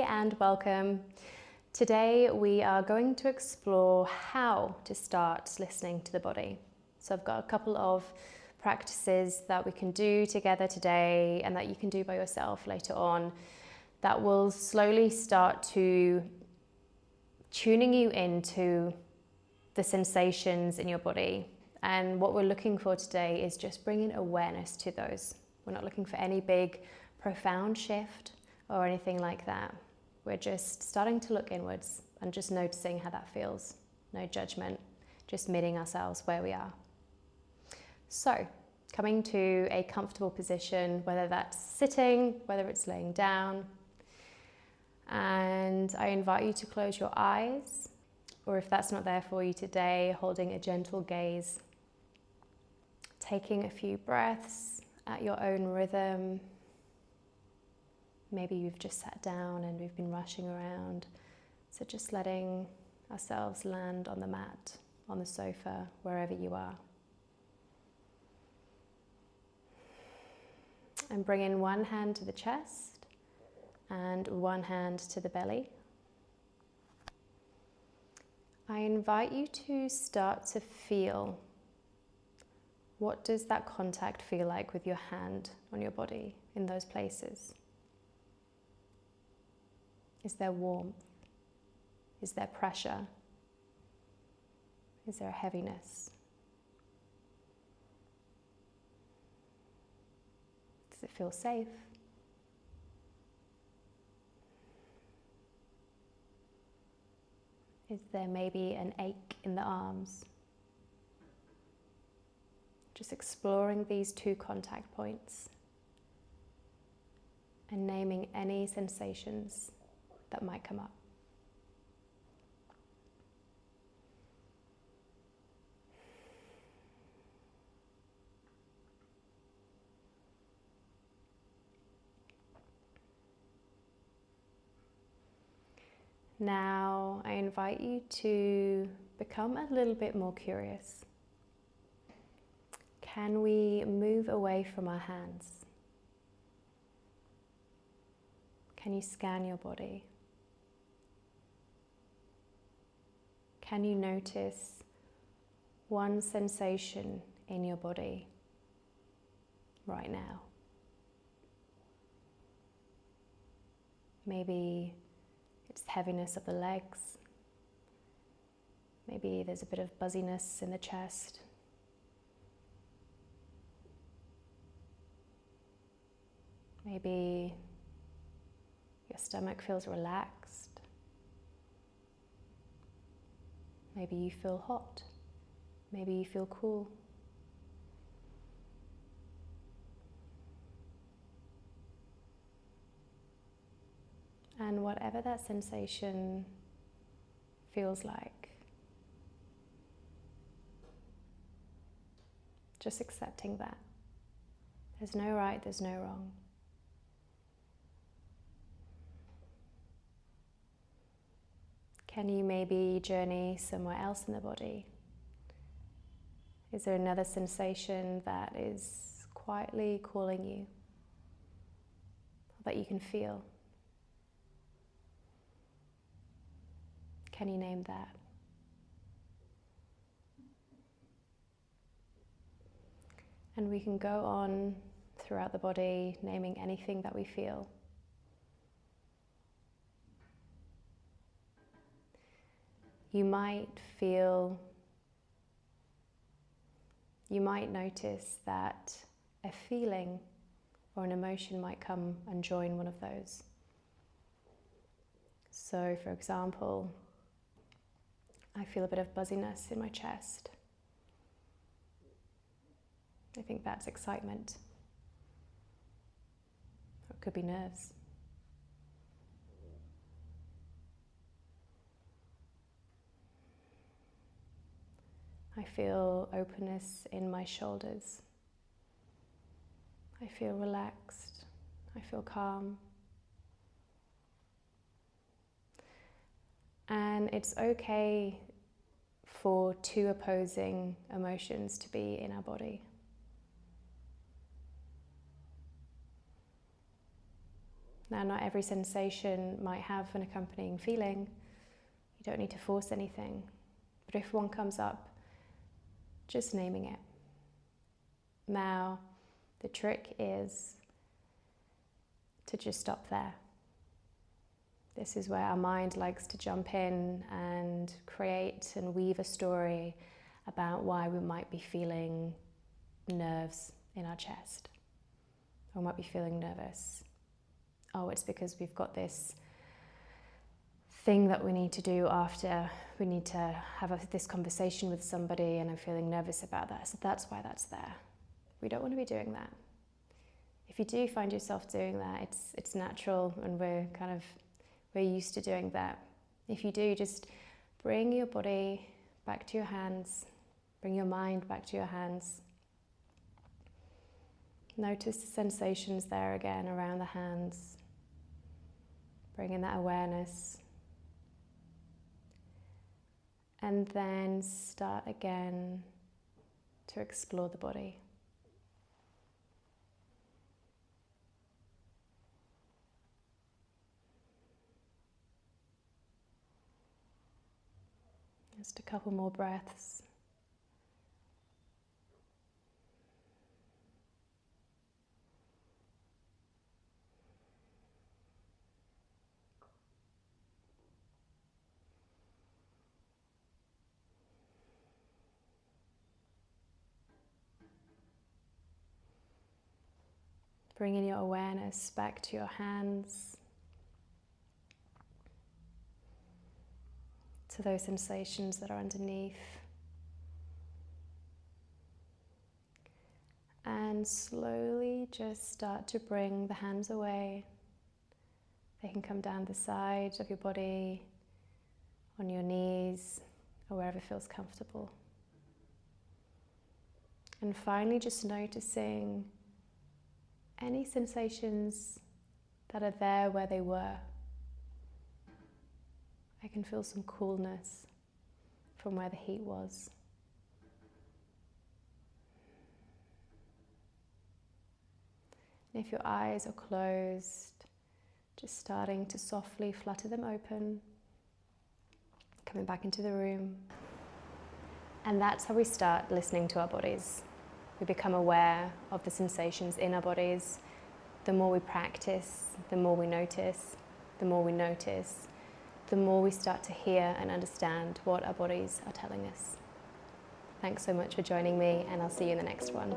and welcome. Today we are going to explore how to start listening to the body. So I've got a couple of practices that we can do together today and that you can do by yourself later on that will slowly start to tuning you into the sensations in your body. And what we're looking for today is just bringing awareness to those. We're not looking for any big, profound shift or anything like that. We're just starting to look inwards and just noticing how that feels. No judgment, just meeting ourselves where we are. So, coming to a comfortable position, whether that's sitting, whether it's laying down. And I invite you to close your eyes, or if that's not there for you today, holding a gentle gaze. Taking a few breaths at your own rhythm. Maybe you've just sat down and we've been rushing around. So just letting ourselves land on the mat, on the sofa, wherever you are. And bring in one hand to the chest and one hand to the belly. I invite you to start to feel, what does that contact feel like with your hand on your body in those places? Is there warmth? Is there pressure? Is there a heaviness? Does it feel safe? Is there maybe an ache in the arms? Just exploring these two contact points and naming any sensations that might come up. Now I invite you to become a little bit more curious. Can we move away from our hands? Can you scan your body? Can you notice one sensation in your body right now? Maybe it's heaviness of the legs. Maybe there's a bit of buzziness in the chest. Maybe your stomach feels relaxed. Maybe you feel hot. Maybe you feel cool. And whatever that sensation feels like, just accepting that. There's no right, there's no wrong. Can you maybe journey somewhere else in the body? Is there another sensation that is quietly calling you, that you can feel? Can you name that? And we can go on throughout the body, naming anything that we feel. You might notice that a feeling or an emotion might come and join one of those. So, for example, I feel a bit of buzziness in my chest. I think that's excitement. Or it could be nerves. I feel openness in my shoulders. I feel relaxed. I feel calm. And it's okay for two opposing emotions to be in our body. Now, not every sensation might have an accompanying feeling. You don't need to force anything. But if one comes up, just naming it. Now, the trick is to just stop there. This is where our mind likes to jump in and create and weave a story about why we might be feeling nerves in our chest, or might be feeling nervous. Oh, it's because we've got this thing that we need to do after we need to have this conversation with somebody, and I'm feeling nervous about that, so that's why that's there. We don't want to be doing that. If you do find yourself doing that, it's natural, and we're used to doing that. If you do, just bring your body back to your hands, bring your mind back to your hands. Notice the sensations there again around the hands. Bring in that awareness. And then start again to explore the body. Just a couple more breaths. Bringing your awareness back to your hands, to those sensations that are underneath. And slowly just start to bring the hands away. They can come down the side of your body, on your knees, or wherever feels comfortable. And finally just noticing any sensations that are there where they were. I can feel some coolness from where the heat was. And if your eyes are closed, just starting to softly flutter them open, coming back into the room. And that's how we start listening to our bodies. We become aware of the sensations in our bodies. The more we practice, the more we notice. The more we notice, the more we start to hear and understand what our bodies are telling us. Thanks so much for joining me, and I'll see you in the next one.